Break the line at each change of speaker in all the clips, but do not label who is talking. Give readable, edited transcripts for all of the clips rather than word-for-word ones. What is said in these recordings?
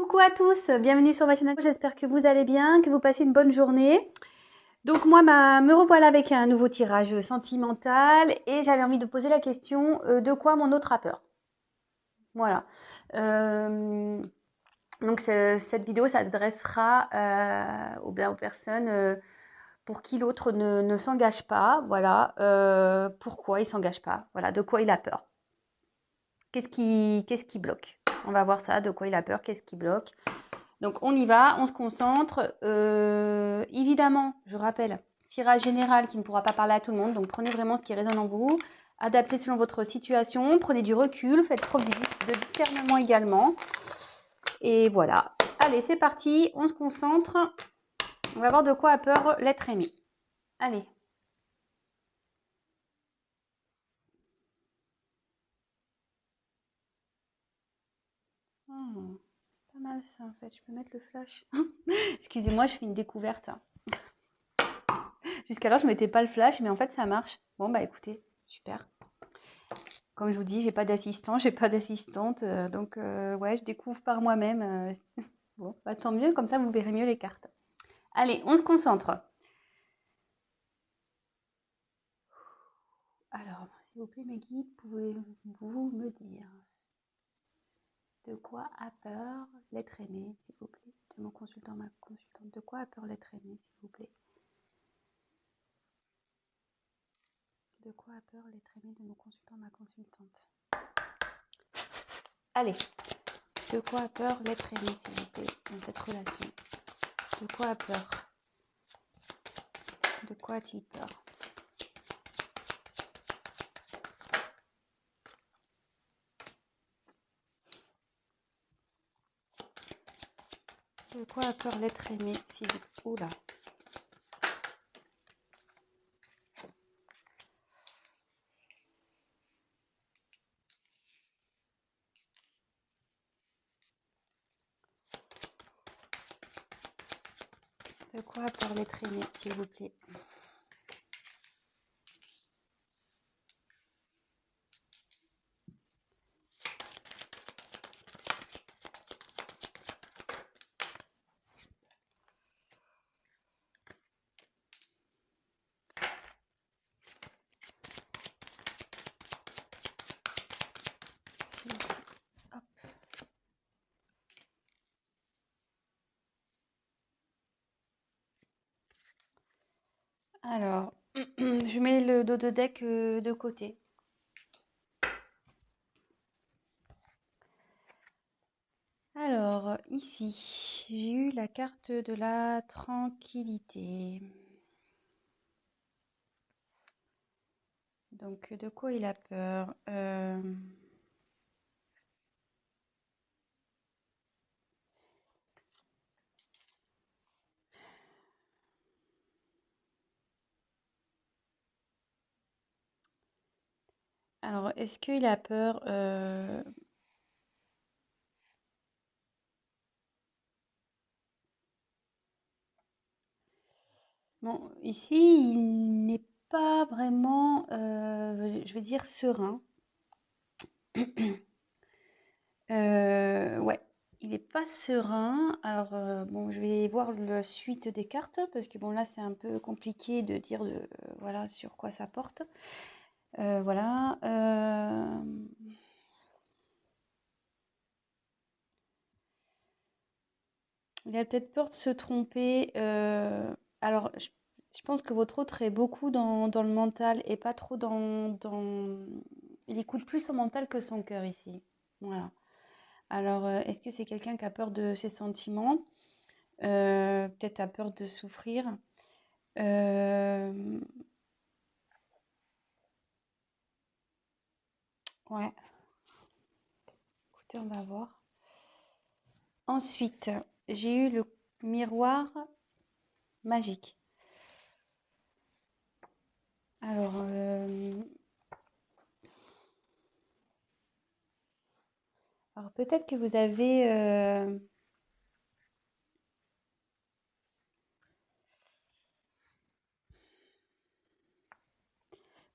Coucou à tous, bienvenue sur ma chaîne. J'espère que vous allez bien, que vous passez une bonne journée. Donc moi, me revoilà avec un nouveau tirage sentimental et j'avais envie de poser la question de quoi mon autre a peur. Voilà. Donc cette vidéo s'adressera aux personnes pour qui l'autre ne s'engage pas. Voilà. Pourquoi il ne s'engage pas. Voilà. De quoi il a peur. Qu'est-ce qui bloque? On va voir ça, de quoi il a peur, qu'est-ce qui bloque. Donc on y va, on se concentre. Évidemment, je rappelle, tirage général qui ne pourra pas parler à tout le monde. Donc prenez vraiment ce qui résonne en vous. Adaptez selon votre situation. Prenez du recul. Faites preuve de discernement également. Et voilà. Allez, c'est parti. On se concentre. On va voir de quoi a peur l'être aimé. Allez. Oh, pas mal ça en fait. Je peux mettre le flash. Excusez-moi, je fais une découverte. Jusqu'alors, je ne mettais pas le flash, mais en fait, ça marche. Bon, bah écoutez, super. Comme je vous dis, j'ai pas d'assistant, j'ai pas d'assistante. Donc, ouais, je découvre par moi-même. Bon, bah, tant mieux, comme ça, vous verrez mieux les cartes. Allez, on se concentre. Alors, s'il vous plaît, mes guides, pouvez-vous me dire de quoi a peur l'être aimé, s'il vous plaît, de mon consultant, ma consultante. De quoi a peur l'être aimé, s'il vous plaît? De quoi a peur l'être aimé de mon consultant, ma consultante? Allez, de quoi a peur l'être aimé, s'il vous plaît, dans cette relation? De quoi a peur? De quoi a-t-il peur? De quoi a peur l'être aimé, s'il vous plaît? Oula. De quoi a peur l'être aimé, s'il vous plaît? Hop. Alors, je mets le dos de deck de côté. Alors, ici, j'ai eu la carte de la tranquillité. Donc, de quoi il a peur? Alors, est-ce qu'il a peur Bon, ici, il n'est pas vraiment, je vais dire, serein. Ouais, il n'est pas serein. Alors, bon, je vais voir la suite des cartes parce que bon, là, c'est un peu compliqué de dire voilà, sur quoi ça porte. Voilà. Il a peut-être peur de se tromper. Alors, je pense que votre autre est beaucoup dans le mental et pas trop Il écoute plus son mental que son cœur ici. Voilà. Alors, est-ce que c'est quelqu'un qui a peur de ses sentiments? Peut-être a peur de souffrir. Ouais. Écoutez, on va voir. Ensuite, j'ai eu le miroir magique. Alors, peut-être que vous avez...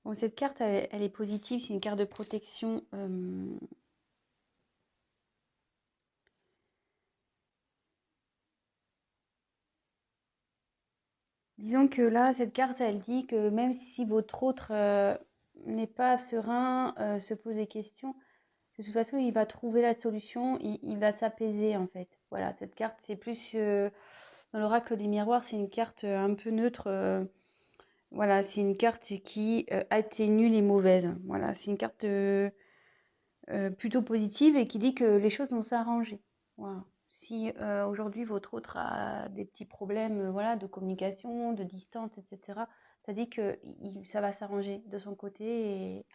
Bon, cette carte, elle est positive, c'est une carte de protection. Disons que là, cette carte, elle dit que même si votre autre n'est pas serein, se pose des questions, de toute façon, il va trouver la solution, il va s'apaiser en fait. Voilà, cette carte, c'est plus dans l'oracle des miroirs, c'est une carte un peu neutre. Voilà, c'est une carte qui atténue les mauvaises. Voilà, c'est une carte plutôt positive et qui dit que les choses vont s'arranger. Voilà. Si aujourd'hui votre autre a des petits problèmes voilà, de communication, de distance, etc., ça dit que ça va s'arranger de son côté et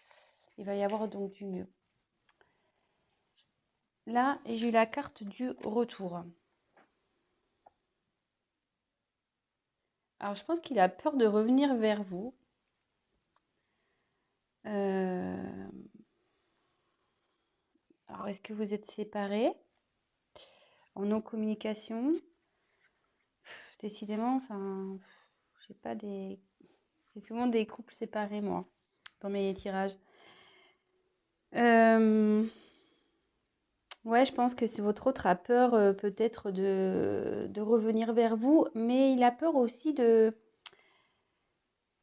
il va y avoir donc du mieux. Là, j'ai eu la carte du retour. Alors, je pense qu'il a peur de revenir vers vous. Alors, est-ce que vous êtes séparés en non-communication? Décidément, enfin, j'ai pas des... J'ai souvent des couples séparés, moi, dans mes tirages. Euh, Ouais, je pense que c'est votre autre a peur peut-être de revenir vers vous, mais il a peur aussi de,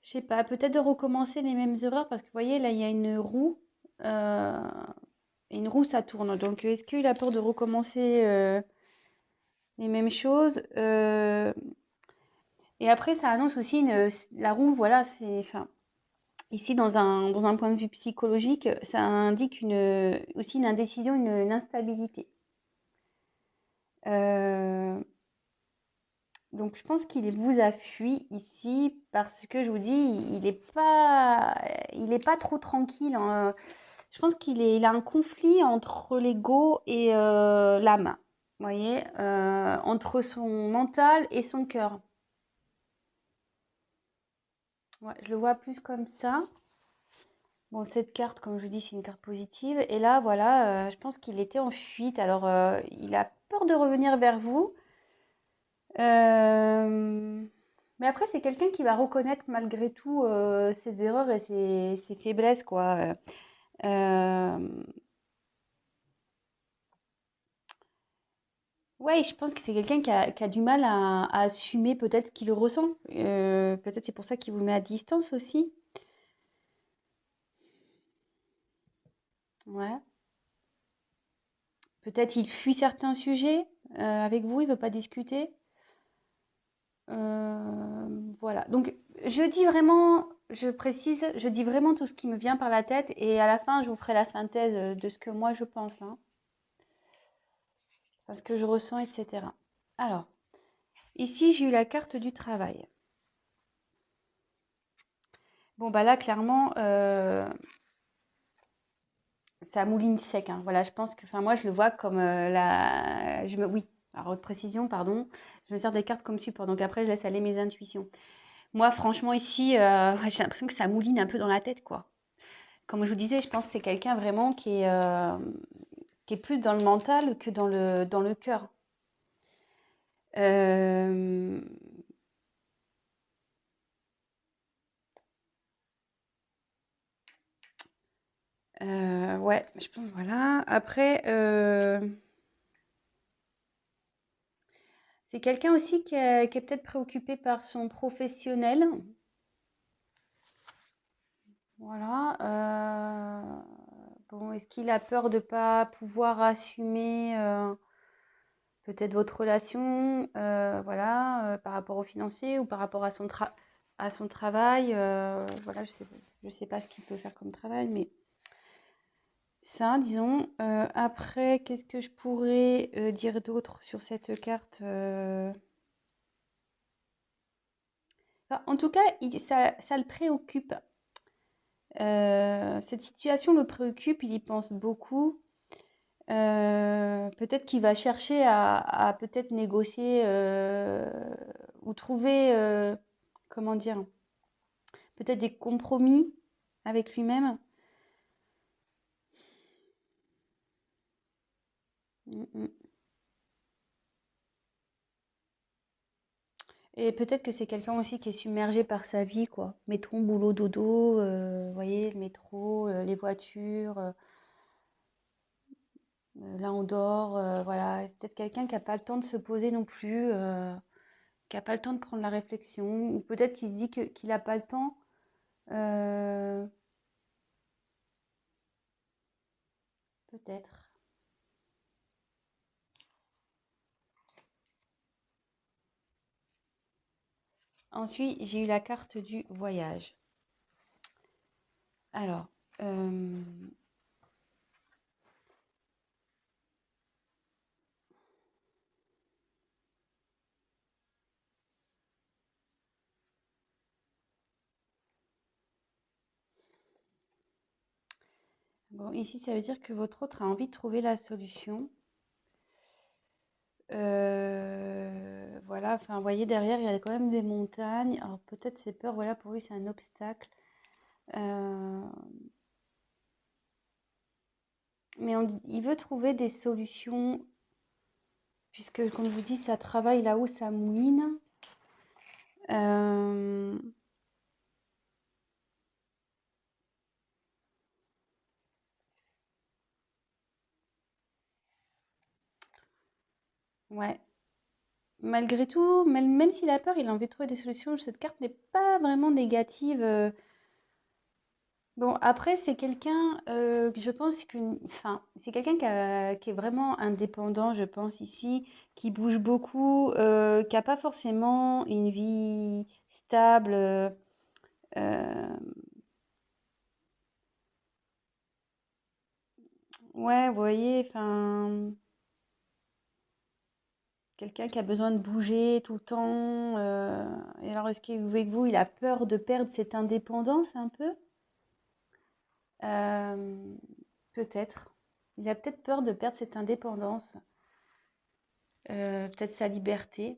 je sais pas, peut-être de recommencer les mêmes erreurs parce que vous voyez, là, il y a une roue, et une roue, ça tourne. Donc, est-ce qu'il a peur de recommencer les mêmes choses et après, ça annonce aussi la roue, voilà, c'est, enfin, ici, dans un point de vue psychologique, ça indique aussi une indécision, une instabilité. Euh, Donc je pense qu'il vous a fui ici parce que je vous dis, il est pas trop tranquille, hein. Je pense il a un conflit entre l'ego et l'âme. Vous voyez, entre son mental et son cœur. Ouais, je le vois plus comme ça. Bon, cette carte, comme je vous dis, c'est une carte positive. Et là, voilà, je pense qu'il était en fuite. Alors, il a peur de revenir vers vous. Euh, Mais après, c'est quelqu'un qui va reconnaître malgré tout ses erreurs et ses faiblesses, quoi. Euh, Ouais, je pense que c'est quelqu'un qui a du mal à assumer peut-être ce qu'il ressent. Peut-être c'est pour ça qu'il vous met à distance aussi. Ouais. Peut-être il fuit certains sujets avec vous, il veut pas discuter. Voilà. Donc, je précise, je dis vraiment tout ce qui me vient par la tête et à la fin, je vous ferai la synthèse de ce que moi je pense, hein, parce que je ressens, etc. Alors, ici, j'ai eu la carte du travail. Bon, bah là, clairement, ça mouline sec, hein. Voilà, je pense que, enfin, moi, je le vois comme oui, alors, haute précision, pardon. Je me sers des cartes comme support, donc après, je laisse aller mes intuitions. Moi, franchement, ici, ouais, j'ai l'impression que ça mouline un peu dans la tête, quoi. Comme je vous disais, je pense que c'est quelqu'un vraiment qui est plus dans le mental que dans le cœur. Euh, ouais, je pense, voilà. Après, c'est quelqu'un aussi qui est peut-être préoccupé par son professionnel. Voilà. Bon, est-ce qu'il a peur de ne pas pouvoir assumer peut-être votre relation, voilà, par rapport au financier ou par rapport à à son travail, voilà, je sais pas ce qu'il peut faire comme travail, mais ça, disons. Après, qu'est-ce que je pourrais dire d'autre sur cette carte Enfin, en tout cas, ça le préoccupe. Cette situation le préoccupe, il y pense beaucoup. Peut-être qu'il va chercher à peut-être négocier ou trouver, comment dire, peut-être des compromis avec lui-même. Mm, mm. Et peut-être que c'est quelqu'un aussi qui est submergé par sa vie, quoi. Métro, boulot, dodo, vous voyez, le métro, les voitures, là on dort, voilà. C'est peut-être quelqu'un qui n'a pas le temps de se poser non plus. qui a pas le temps de prendre la réflexion, ou peut-être qu'il se dit qu'il a pas le temps. euh, Peut-être. Ensuite, j'ai eu la carte du voyage. Alors, bon, ici, ça veut dire que votre autre a envie de trouver la solution. Voilà, enfin, vous voyez, derrière, il y a quand même des montagnes. Alors, peut-être ses peurs, voilà, pour lui, c'est un obstacle. Euh, mais il veut trouver des solutions, puisque, comme je vous dis, ça travaille là où ça mouline. Euh, ouais. Malgré tout, même s'il a peur, il a envie de trouver des solutions. Cette carte n'est pas vraiment négative. Bon, après, c'est quelqu'un, que je pense enfin, c'est quelqu'un qui est vraiment indépendant, je pense, ici, qui bouge beaucoup, qui n'a pas forcément une vie stable. Euh, ouais, vous voyez, enfin, quelqu'un qui a besoin de bouger tout le temps. Et alors, est-ce qu'avec vous, il a peur de perdre cette indépendance un peu? Euh, Peut-être. Il a peut-être peur de perdre cette indépendance, peut-être sa liberté.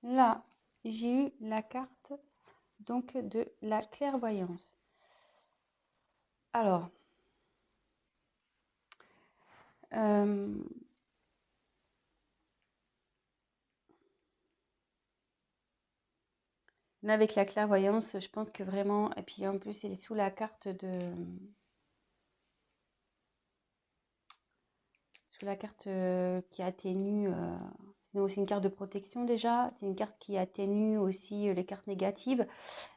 Là, j'ai eu la carte donc de la clairvoyance. Alors, euh, là avec la clairvoyance, je pense que vraiment, et puis en plus, elle est sous la carte sous la carte qui atténue. C'est une carte de protection déjà. C'est une carte qui atténue aussi les cartes négatives.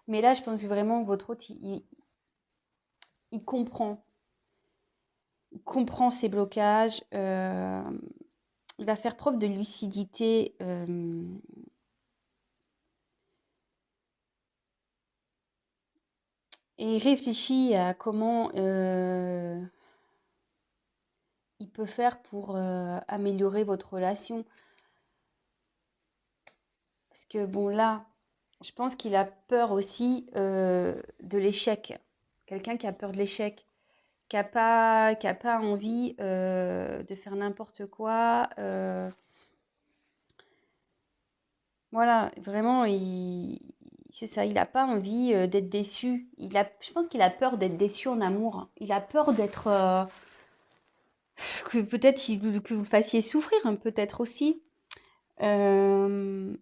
Mais là, je pense vraiment que votre hôte, il comprend. Il comprend ses blocages. Il va faire preuve de lucidité. Et il réfléchit à comment il peut faire pour améliorer votre relation. Parce que bon, là, je pense qu'il a peur aussi de l'échec. Quelqu'un qui a peur de l'échec, qui a pas envie de faire n'importe quoi. Voilà, vraiment, c'est ça, il n'a pas envie d'être déçu. Je pense qu'il a peur d'être déçu en amour. Il a peur d'être, que peut-être que vous le fassiez souffrir, hein, peut-être aussi. Euh,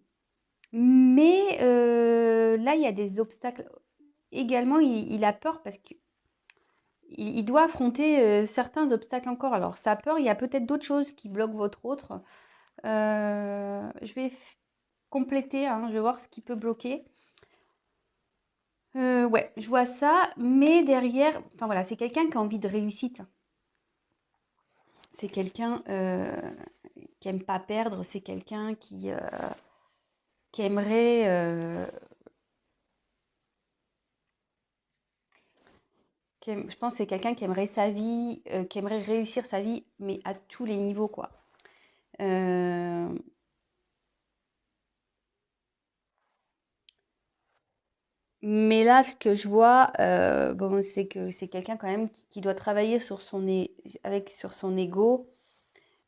mais là, il y a des obstacles. Également, il a peur parce qu'il il doit affronter certains obstacles encore. Alors, sa peur, il y a peut-être d'autres choses qui bloquent votre autre. Je vais compléter, hein, je vais voir ce qui peut bloquer. Ouais, je vois ça, mais derrière, enfin voilà, c'est quelqu'un qui a envie de réussite. C'est quelqu'un qui aime pas perdre, c'est quelqu'un qui aimerait, je pense que c'est quelqu'un qui aimerait sa vie, qui aimerait réussir sa vie, mais à tous les niveaux, quoi. Euh, mais là, ce que je vois, bon, c'est que c'est quelqu'un quand même qui doit travailler sur son ego,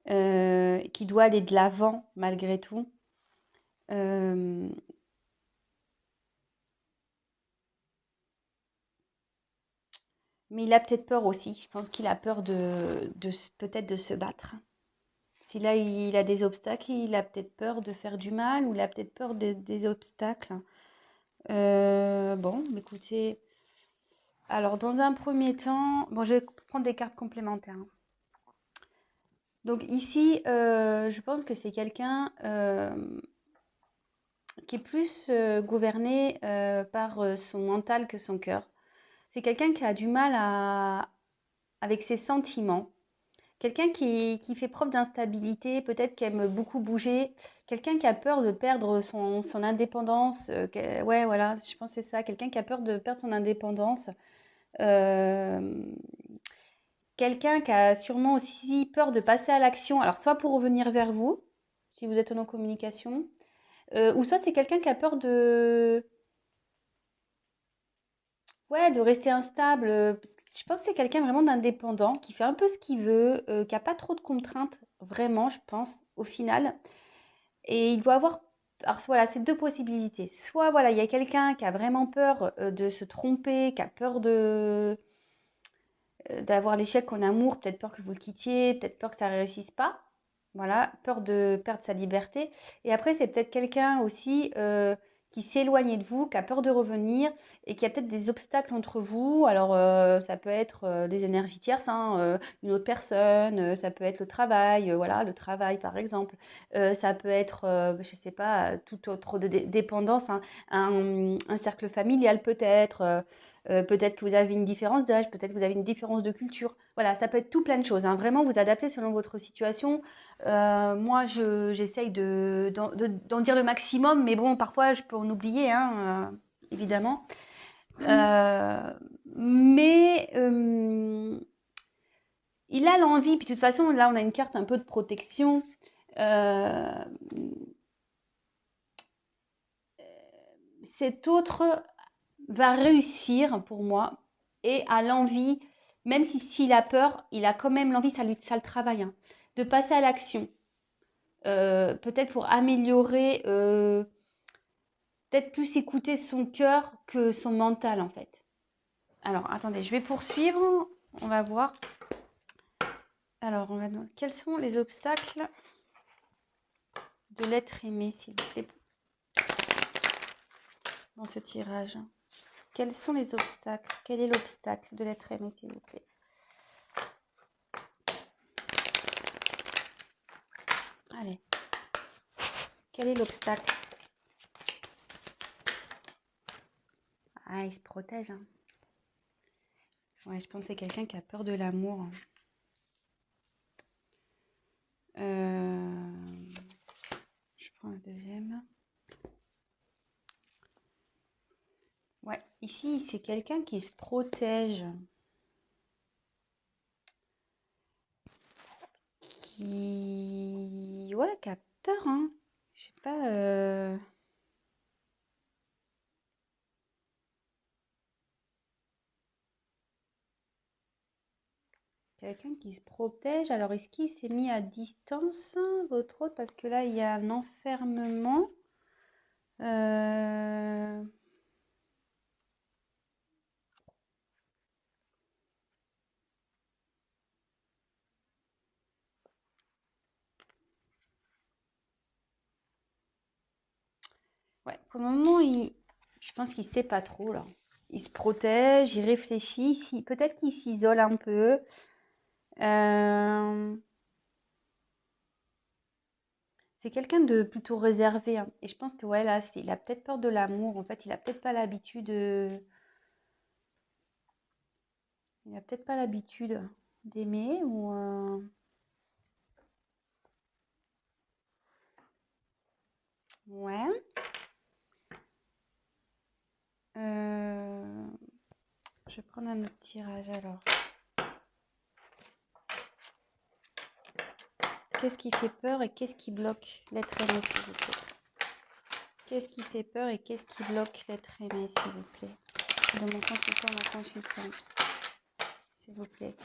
qui doit aller de l'avant malgré tout. Euh, mais il a peut-être peur aussi. Je pense qu'il a peur peut-être de se battre. Si là il a des obstacles, il a peut-être peur de faire du mal ou il a peut-être peur des obstacles. Bon, écoutez, alors dans un premier temps, bon, je vais prendre des cartes complémentaires, hein. Donc ici, je pense que c'est quelqu'un qui est plus gouverné par son mental que son cœur. C'est quelqu'un qui a du mal avec ses sentiments. Quelqu'un qui fait preuve d'instabilité, peut-être qui aime beaucoup bouger. Quelqu'un qui a peur de perdre son indépendance. Ouais, voilà, je pense que c'est ça. Quelqu'un qui a peur de perdre son indépendance. Euh, Quelqu'un qui a sûrement aussi peur de passer à l'action. Alors, soit pour revenir vers vous, si vous êtes en communication, ou soit c'est quelqu'un qui a peur ouais, de rester instable. Je pense que c'est quelqu'un vraiment d'indépendant, qui fait un peu ce qu'il veut, qui a pas trop de contraintes, vraiment, je pense, au final. Et il doit avoir, alors voilà, c'est deux possibilités. Soit voilà, il y a quelqu'un qui a vraiment peur de se tromper, qui a peur d'avoir l'échec en amour, peut-être peur que vous le quittiez, peut-être peur que ça ne réussisse pas. Voilà, peur de perdre sa liberté. Et après, c'est peut-être quelqu'un aussi qui s'éloigne de vous, qui a peur de revenir et qui a peut-être des obstacles entre vous. Alors, ça peut être des énergies tierces, hein, une autre personne, ça peut être le travail, voilà, le travail par exemple. Ça peut être, je ne sais pas, toute autre dépendance, hein, un cercle familial peut-être. Peut-être que vous avez une différence d'âge, peut-être que vous avez une différence de culture. Voilà, ça peut être tout plein de choses, hein. Vraiment, vous adaptez selon votre situation. Moi, j'essaye d'en dire le maximum, mais bon, parfois, je peux en oublier, hein, évidemment. Euh, mais il a l'envie, puis de toute façon, là, on a une carte un peu de protection. Euh, Cet autre va réussir pour moi et a l'envie, même s'il a peur, il a quand même l'envie, ça le travaille, hein, de passer à l'action. Peut-être pour améliorer, peut-être plus écouter son cœur que son mental en fait. Alors attendez, je vais poursuivre, on va voir. Alors, quels sont les obstacles de l'être aimé, s'il vous plaît, dans ce tirage? Quels sont les obstacles? Quel est l'obstacle de l'être aimé, s'il vous plaît? Allez. Quel est l'obstacle? Ah, il se protège, hein. Ouais, je pense que c'est quelqu'un qui a peur de l'amour. Je prends le deuxième. Ouais, ici, c'est quelqu'un qui se protège. Ouais, qui a peur, hein. Je sais pas. Quelqu'un qui se protège. Alors, est-ce qu'il s'est mis à distance, votre autre? Parce que là, il y a un enfermement. Euh, Ouais, pour le moment, je pense qu'il sait pas trop, là. Il se protège, il réfléchit. Peut-être qu'il s'isole un peu. Euh, C'est quelqu'un de plutôt réservé, hein. Et je pense que ouais, là, il a peut-être peur de l'amour. En fait, il a peut-être pas l'habitude. Il a peut-être pas l'habitude d'aimer ou. Ouais. Euh, Je vais prendre un autre tirage alors. Qu'est-ce qui fait peur et qu'est-ce qui bloque l'être aimé, s'il vous plaît? Qu'est-ce qui fait peur et qu'est-ce qui bloque l'être aimé, s'il vous plaît? De mon consultant, ma consultante, s'il vous plaît.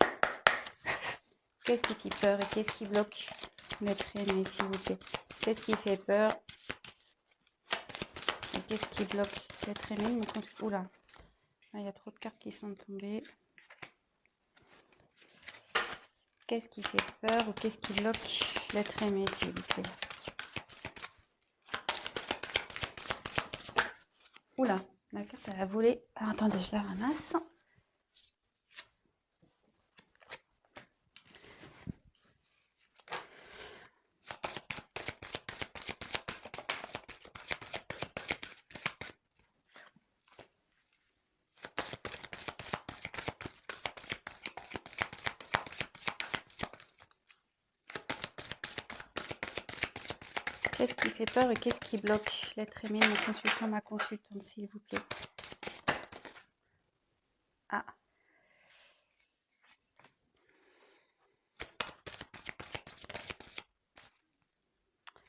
Qu'est-ce qui fait peur et qu'est-ce qui bloque l'être aimé, s'il vous plaît? Qu'est-ce qui fait peur et qu'est-ce qui bloque l'être aimé, mon consultant? Oula, il y a trop de cartes qui sont tombées. Qu'est-ce qui fait peur ou qu'est-ce qui bloque l'être aimé, s'il vous plaît? Oula, la carte elle a volé. Alors, attendez, je la ramasse. qu'est-ce qui fait peur et qu'est-ce qui bloque l'être aimé de mon consultant, ma consultante, s'il vous plaît. Ah.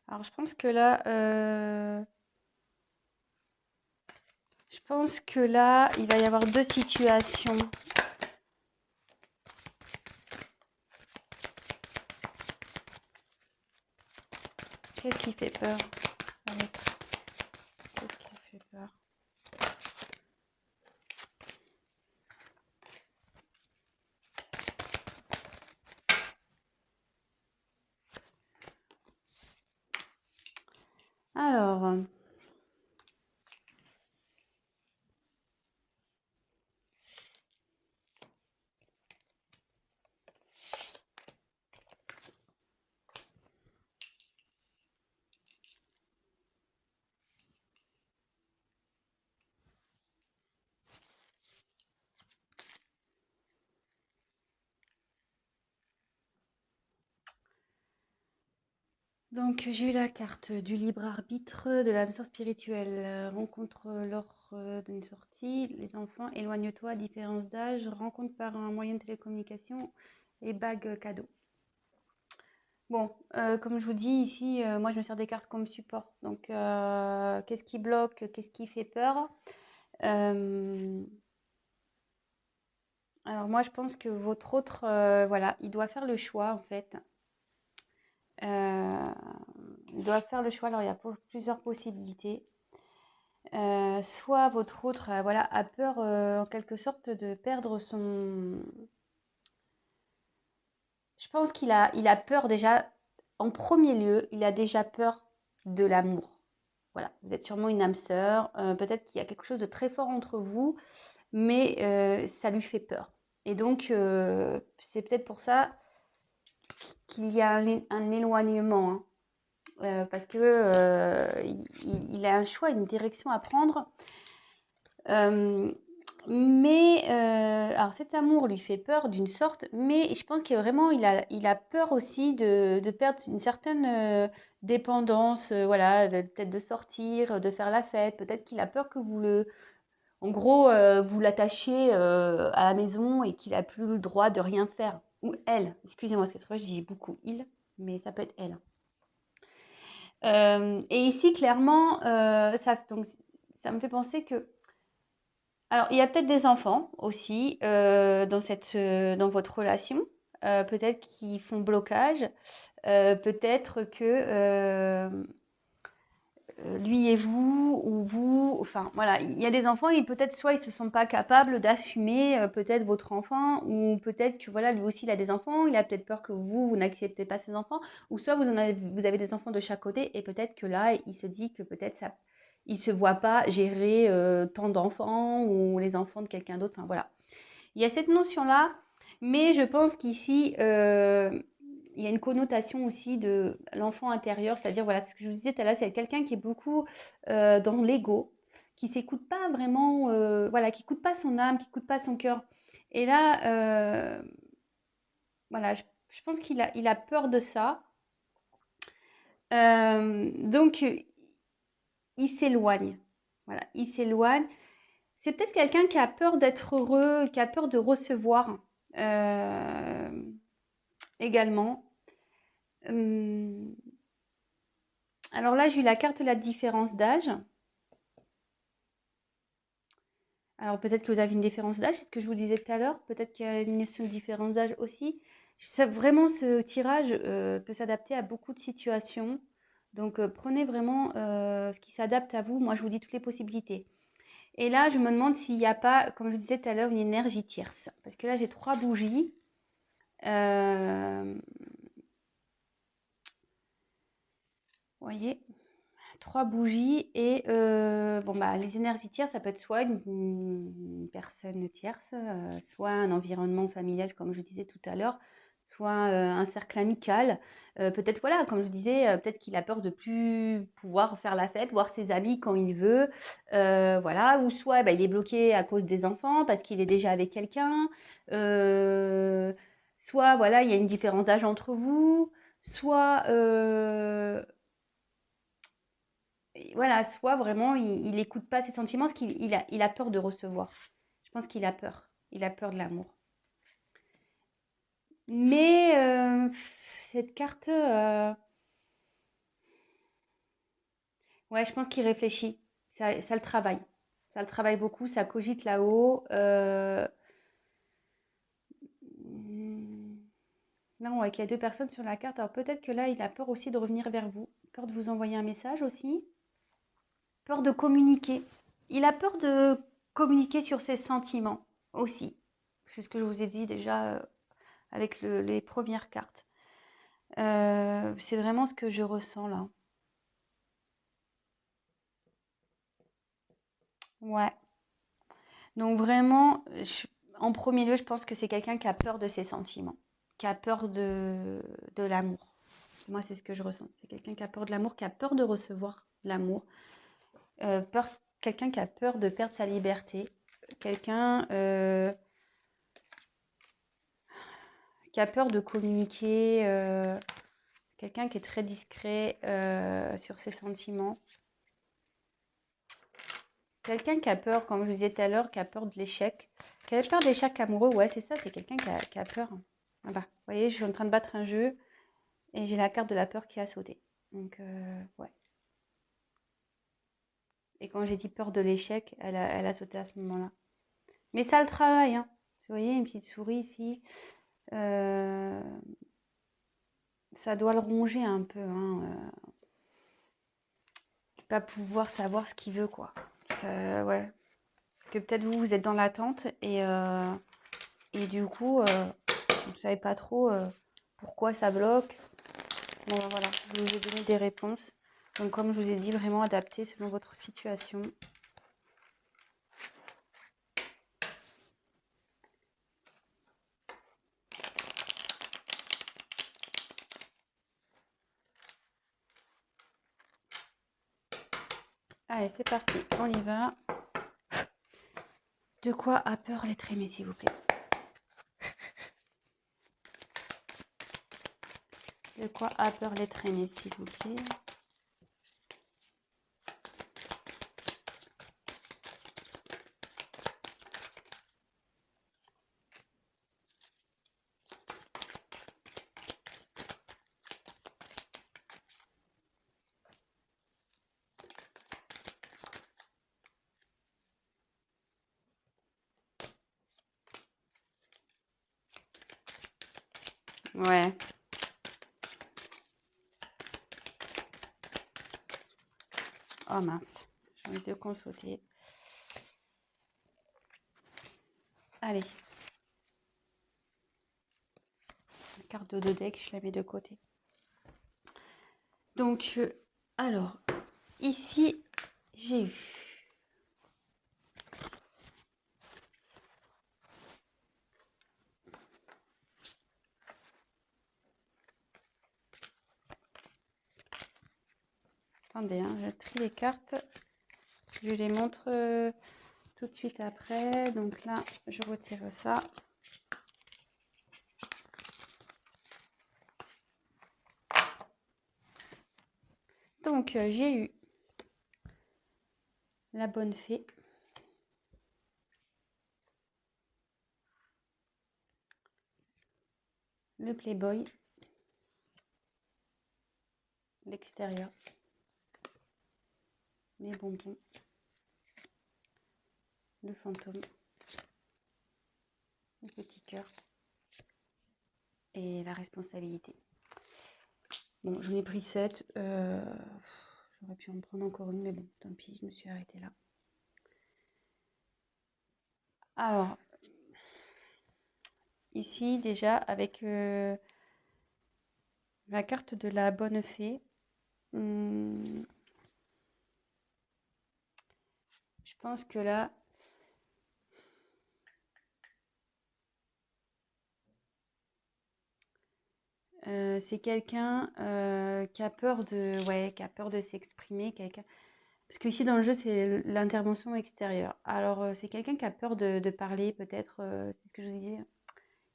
Alors, je pense que là, il va y avoir deux situations. Qu'est-ce qui fait peur? Qu'est-ce qui fait peur? Alors, donc j'ai eu la carte du libre arbitre, de l'âme sœur spirituelle, rencontre lors d'une sortie, les enfants, éloigne-toi, différence d'âge, rencontre par un moyen de télécommunication et bague cadeau. Bon, comme je vous dis ici, moi je me sers des cartes comme support. Donc, qu'est-ce qui bloque, qu'est-ce qui fait peur? Alors moi je pense que votre autre, voilà, il doit faire le choix en fait. Il doit faire le choix, alors il y a plusieurs possibilités. Soit votre autre, voilà, a peur en quelque sorte de perdre son... Je pense qu'il a peur déjà, en premier lieu, il a déjà peur de l'amour. Voilà, vous êtes sûrement une âme sœur, peut-être qu'il y a quelque chose de très fort entre vous, mais ça lui fait peur. Et donc, c'est peut-être pour ça qu'il y a un éloignement, hein. Parce que il a un choix, une direction à prendre. Alors cet amour lui fait peur d'une sorte, mais je pense que vraiment il a peur aussi de perdre une certaine dépendance, voilà, peut-être de sortir, de faire la fête. Peut-être qu'il a peur que en gros, vous l'attachiez à la maison et qu'il a plus le droit de rien faire. Ou elle, excusez-moi, parce que c'est vrai, je dis beaucoup il, mais ça peut être elle. Et ici, clairement, donc, ça me fait penser que... Alors, il y a peut-être des enfants aussi dans votre relation, peut-être qui font blocage, peut-être que lui et vous, ou vous, enfin voilà, il y a des enfants et peut-être soit ils se sont pas capables d'assumer peut-être votre enfant, ou peut-être que voilà, lui aussi il a des enfants, il a peut-être peur que vous n'acceptez pas ses enfants, ou soit vous avez des enfants de chaque côté et peut-être que là il se dit que peut-être ça, il se voit pas gérer tant d'enfants ou les enfants de quelqu'un d'autre, enfin voilà. Il y a cette notion-là, mais je pense qu'ici il y a une connotation aussi de l'enfant intérieur, c'est-à-dire, voilà, ce que je vous disais tout à l'heure, c'est quelqu'un qui est beaucoup dans l'ego, qui s'écoute pas vraiment, voilà, qui écoute pas son âme, qui écoute pas son cœur. Et là, voilà, je pense il a peur de ça. Donc, il s'éloigne. Voilà, il s'éloigne. C'est peut-être quelqu'un qui a peur d'être heureux, qui a peur de recevoir également. Alors là, j'ai eu la carte de la différence d'âge. Alors peut-être que vous avez une différence d'âge, c'est ce que je vous disais tout à l'heure. Peut-être qu'il y a une notion de différence d'âge aussi. Vraiment, ce tirage peut s'adapter à beaucoup de situations. Donc prenez vraiment ce qui s'adapte à vous. Moi, je vous dis toutes les possibilités. Et là, je me demande s'il n'y a pas, comme je vous disais tout à l'heure, une énergie tierce. Parce que là, j'ai 3 bougies. Vous voyez, 3 bougies et bon, bah, les énergies tierces, ça peut être soit une personne tierce, soit un environnement familial, comme je disais tout à l'heure, soit un cercle amical. Peut-être, voilà, comme je disais, peut-être qu'il a peur de plus pouvoir faire la fête, voir ses amis quand il veut, voilà, ou soit bah, il est bloqué à cause des enfants parce qu'il est déjà avec quelqu'un, soit voilà, il y a une différence d'âge entre vous, soit voilà, soit vraiment, il n'écoute pas ses sentiments parce qu'il a peur de recevoir. Je pense qu'il a peur. Il a peur de l'amour. Mais cette carte, ouais, je pense qu'il réfléchit. Ça le travaille. Ça le travaille beaucoup, ça cogite là-haut. Non, ouais, qu'il y a deux personnes sur la carte. Alors peut-être que là, il a peur aussi de revenir vers vous. Peur de vous envoyer un message aussi. Peur de communiquer. Il a peur de communiquer sur ses sentiments aussi. C'est ce que je vous ai dit déjà avec les premières cartes. C'est vraiment ce que je ressens là. Ouais. Donc vraiment, en premier lieu, je pense que c'est quelqu'un qui a peur de ses sentiments, qui a peur de l'amour. Moi, c'est ce que je ressens. C'est quelqu'un qui a peur de l'amour, qui a peur de recevoir l'amour, peur, quelqu'un qui a peur de perdre sa liberté, quelqu'un qui a peur de communiquer, quelqu'un qui est très discret sur ses sentiments. Quelqu'un qui a peur, comme je vous disais tout à l'heure, qui a peur de l'échec. Qui a peur de l'échec amoureux, ouais, c'est ça, c'est quelqu'un qui a peur. Ah bah, vous voyez, je suis en train de battre un jeu et j'ai la carte de la peur qui a sauté. Donc, ouais. Et quand j'ai dit peur de l'échec, elle a sauté à ce moment-là. Mais ça le travaille, hein. Vous voyez, une petite souris ici. Euh, ça doit le ronger un peu, hein. Pas pouvoir savoir ce qu'il veut, quoi. Ouais. Parce que peut-être vous êtes dans l'attente et du coup, vous ne savez pas trop pourquoi ça bloque. Bon, voilà, je vous ai donné des réponses. Donc, comme je vous ai dit, vraiment adapté selon votre situation. Allez, c'est parti, on y va. De quoi a peur l'être aimé, s'il vous plaît? De quoi a peur l'être aimé, s'il vous plaît? Ouais. Oh mince, j'ai envie de consulter. Allez. La carte de 2 decks, je la mets de côté. Donc, alors, ici, j'ai eu attendez, hein, je trie les cartes. Je les montre tout de suite après. Donc là, je retire ça. Donc, j'ai eu la bonne fée. Le playboy. L'extérieur. Les bonbons. Le fantôme. Le petit cœur. Et la responsabilité. Bon, j'en ai pris 7. J'aurais pu en prendre encore une, mais bon, tant pis, je me suis arrêtée là. Alors, ici, déjà, avec la carte de la bonne fée, je pense que là, c'est quelqu'un qui a peur qui a peur de s'exprimer, quelqu'un. Parce que ici dans le jeu, c'est l'intervention extérieure. Alors, c'est quelqu'un qui a peur de parler, peut-être, c'est ce que je vous disais.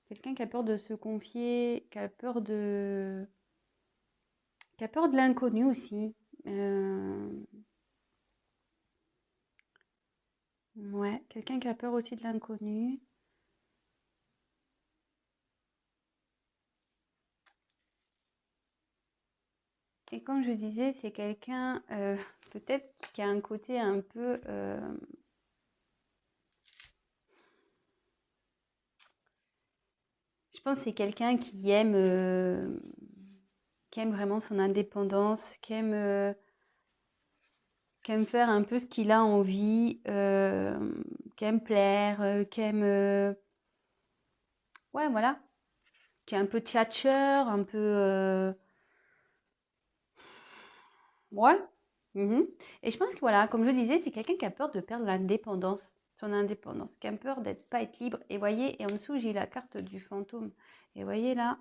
Quelqu'un qui a peur de se confier, qui a peur de l'inconnu aussi. Ouais, quelqu'un qui a peur aussi de l'inconnu. Et comme je disais, c'est quelqu'un peut-être qui a un côté un peu... je pense que c'est quelqu'un qui aime vraiment son indépendance, qui aime faire un peu ce qu'il a envie, qui aime plaire, qui aime... ouais, voilà. Qui est un peu tchatcheur, un peu... ouais. Mhm. Et je pense que voilà, comme je disais, c'est quelqu'un qui a peur de perdre l'indépendance, son indépendance, qui a peur d'être pas être libre. Et voyez, et en dessous, j'ai la carte du fantôme. Et voyez là,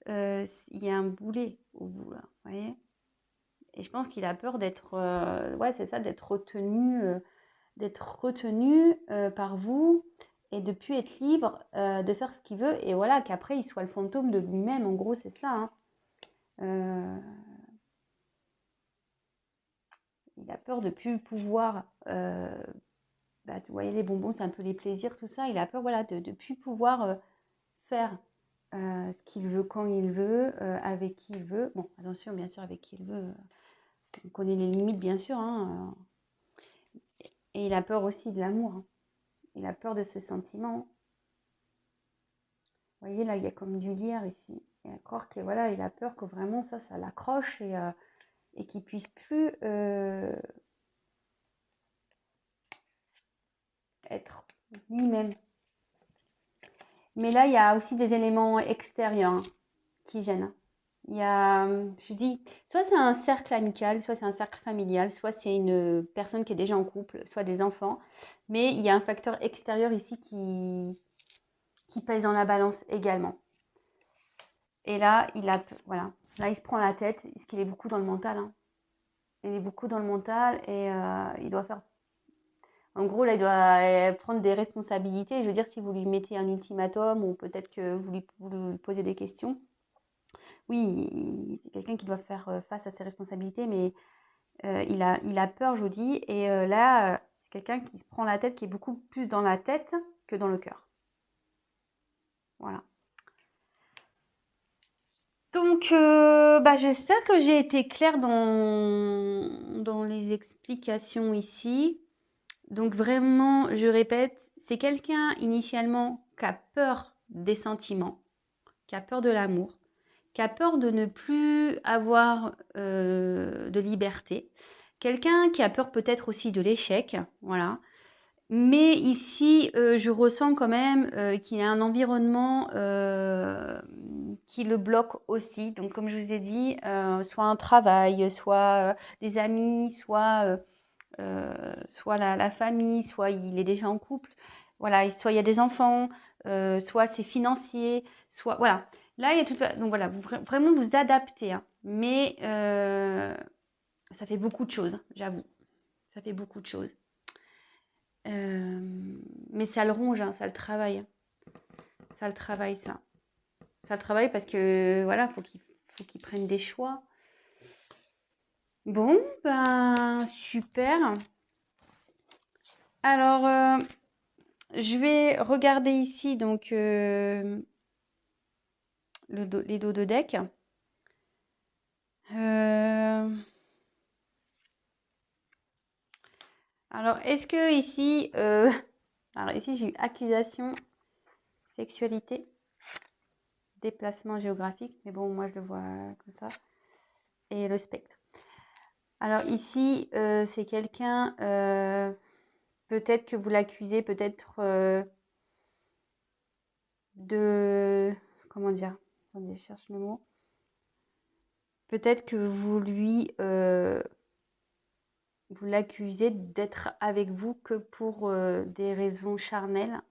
il y a un boulet au bout là, voyez. Et je pense qu'il a peur d'être, ouais, c'est ça, d'être retenu par vous et de plus être libre de faire ce qu'il veut. Et voilà, qu'après, il soit le fantôme de lui-même. En gros, c'est ça, hein. Euh, il a peur de plus pouvoir. Bah, vous voyez, les bonbons, c'est un peu les plaisirs, tout ça. Il a peur, voilà, de plus pouvoir faire ce qu'il veut quand il veut, avec qui il veut. Bon, attention, bien sûr, avec qui il veut. On connaît les limites, bien sûr, hein. Et il a peur aussi de l'amour, hein. Il a peur de ses sentiments. Vous voyez, là, il y a comme du lierre ici. Et à croire que voilà, il a peur que vraiment ça l'accroche et qu'il puisse plus être lui-même. Mais là, il y a aussi des éléments extérieurs hein, qui gênent. Il y a, je dis, soit c'est un cercle amical, soit c'est un cercle familial, soit c'est une personne qui est déjà en couple, soit des enfants. Mais il y a un facteur extérieur ici qui pèse dans la balance également. Et là, voilà, là, il se prend la tête, parce qu'il est beaucoup dans le mental, hein. Il est beaucoup dans le mental et il doit faire. En gros, là, il doit prendre des responsabilités. Je veux dire, si vous lui mettez un ultimatum ou peut-être que vous lui posez des questions, oui, c'est quelqu'un qui doit faire face à ses responsabilités, mais il a peur, je vous dis. Et là, c'est quelqu'un qui se prend la tête, qui est beaucoup plus dans la tête que dans le cœur. Voilà. Donc, bah, j'espère que j'ai été claire dans les explications ici. Donc vraiment, je répète, c'est quelqu'un initialement qui a peur des sentiments, qui a peur de l'amour, qui a peur de ne plus avoir de liberté. Quelqu'un qui a peur peut-être aussi de l'échec, voilà. Mais ici, je ressens quand même qu'il y a un environnement qui le bloque aussi. Donc, comme je vous ai dit, soit un travail, soit des amis, soit la famille, soit il est déjà en couple, voilà, soit il y a des enfants, soit c'est financier, soit voilà. Là, il y a tout. Donc voilà, vraiment vous adaptez, hein. Mais ça fait beaucoup de choses, j'avoue. Ça fait beaucoup de choses. Mais ça le ronge, hein, ça le travaille. Ça le travaille, ça. Ça le travaille parce que voilà, faut qu'il prenne des choix. Bon, ben super. Alors, je vais regarder ici donc les dos de deck. Alors, est-ce que ici, alors ici j'ai eu accusation, sexualité, déplacement géographique, mais bon, moi je le vois comme ça, et le spectre. Alors ici, c'est quelqu'un, peut-être que vous l'accusez, peut-être de, comment dire, attendez, je cherche le mot. Peut-être que vous l'accusez d'être avec vous que pour des raisons charnelles.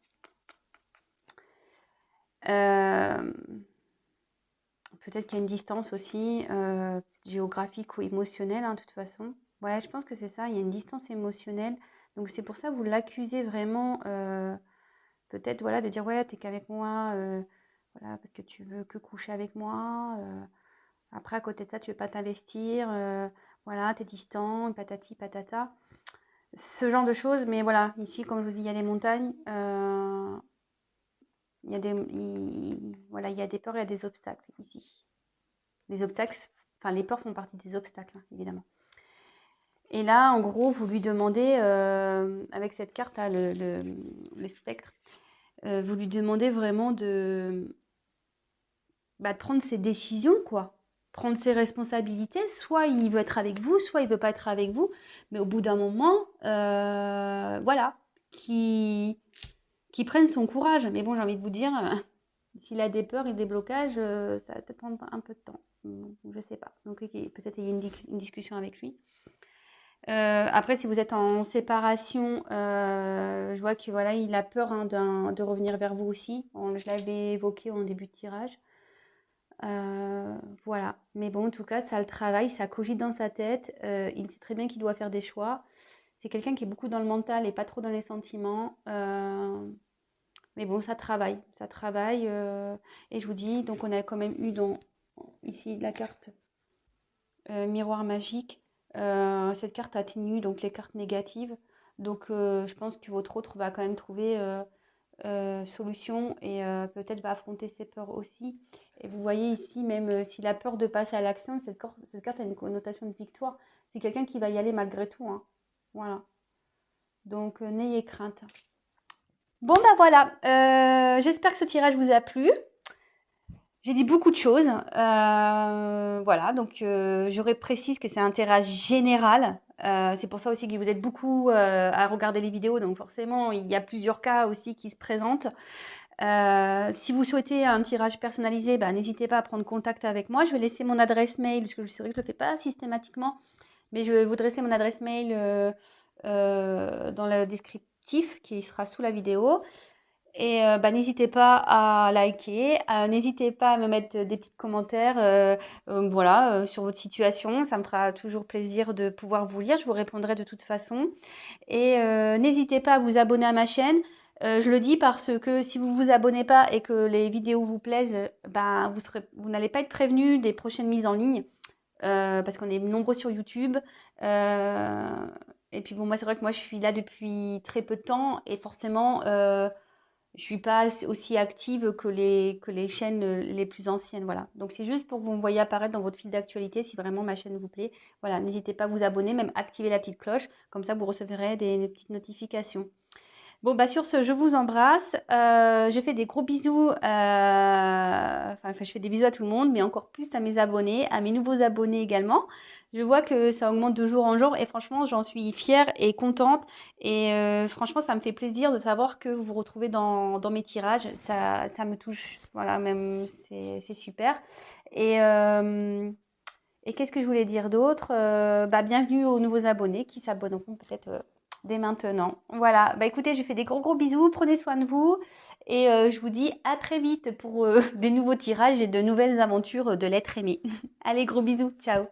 Peut-être qu'il y a une distance aussi géographique ou émotionnelle, hein, de toute façon. Ouais, je pense que c'est ça, il y a une distance émotionnelle. Donc c'est pour ça que vous l'accusez vraiment, peut-être voilà, de dire ouais, t'es qu'avec moi, voilà, parce que tu veux que coucher avec moi. Après, à côté de ça, tu veux pas t'investir, voilà, t'es distant, patati patata. ce genre de choses. Mais voilà, ici, comme je vous dis, il y a les montagnes. Il y a voilà, il y a des peurs, il y a des obstacles ici. Les obstacles, enfin les peurs font partie des obstacles, hein, évidemment. Et là, en gros, vous lui demandez, avec cette carte, là, le spectre, vous lui demandez vraiment de prendre ses décisions, quoi. Prendre ses responsabilités. Soit il veut être avec vous, soit il veut pas être avec vous. Mais au bout d'un moment, voilà, qui prenne son courage. Mais bon, j'ai envie de vous dire, s'il a des peurs et des blocages, ça va peut-être prendre un peu de temps. Je sais pas. Donc peut-être il y a une discussion avec lui. Après, si vous êtes en séparation, je vois que voilà, il a peur hein, de revenir vers vous aussi. Je l'avais évoqué en début de tirage. Voilà. Mais bon, en tout cas, ça le travaille, ça cogite dans sa tête. Il sait très bien qu'il doit faire des choix. C'est quelqu'un qui est beaucoup dans le mental et pas trop dans les sentiments. Mais bon, ça travaille. Ça travaille. Et je vous dis, donc on a quand même eu ici la carte miroir magique. Cette carte atténue donc les cartes négatives. Donc je pense que votre autre va quand même trouver solution et peut-être va affronter ses peurs aussi. Et vous voyez ici, même s'il a peur de passer à l'action, cette carte a une connotation de victoire. C'est quelqu'un qui va y aller malgré tout, hein. Voilà. Donc n'ayez crainte. Bon bah voilà, j'espère que ce tirage vous a plu. J'ai dit beaucoup de choses. Voilà, donc je précise que c'est un tirage général. C'est pour ça aussi que vous êtes beaucoup à regarder les vidéos. Donc forcément, il y a plusieurs cas aussi qui se présentent. Si vous souhaitez un tirage personnalisé, n'hésitez pas à prendre contact avec moi. Je vais laisser mon adresse mail, parce que c'est vrai que je ne le fais pas systématiquement. Mais je vais vous dresser mon adresse mail dans le descriptif qui sera sous la vidéo. Et n'hésitez pas à liker, n'hésitez pas à me mettre des petits commentaires voilà, sur votre situation. Ça me fera toujours plaisir de pouvoir vous lire. Je vous répondrai de toute façon. Et n'hésitez pas à vous abonner à ma chaîne. Je le dis parce que si vous ne vous abonnez pas et que les vidéos vous plaisent, vous n'allez pas être prévenu des prochaines mises en ligne. Parce qu'on est nombreux sur YouTube. Et puis bon, moi c'est vrai que moi je suis là depuis très peu de temps et forcément je suis pas aussi active que les chaînes les plus anciennes, voilà. Donc c'est juste pour que vous me voyez apparaître dans votre fil d'actualité si vraiment ma chaîne vous plaît. Voilà, n'hésitez pas à vous abonner, même activer la petite cloche, comme ça vous recevrez des petites notifications. Bon, sur ce, je vous embrasse. Je fais des gros bisous. Je fais des bisous à tout le monde, mais encore plus à mes abonnés, à mes nouveaux abonnés également. Je vois que ça augmente de jour en jour et franchement, j'en suis fière et contente. Et franchement, ça me fait plaisir de savoir que vous vous retrouvez dans mes tirages. Ça me touche. Voilà, même c'est super. Et qu'est-ce que je voulais dire d'autre? Bienvenue aux nouveaux abonnés qui s'abonneront peut-être dès maintenant. Voilà, écoutez, je fais des gros bisous, prenez soin de vous et je vous dis à très vite pour des nouveaux tirages et de nouvelles aventures de l'être aimé. Allez, gros bisous, ciao.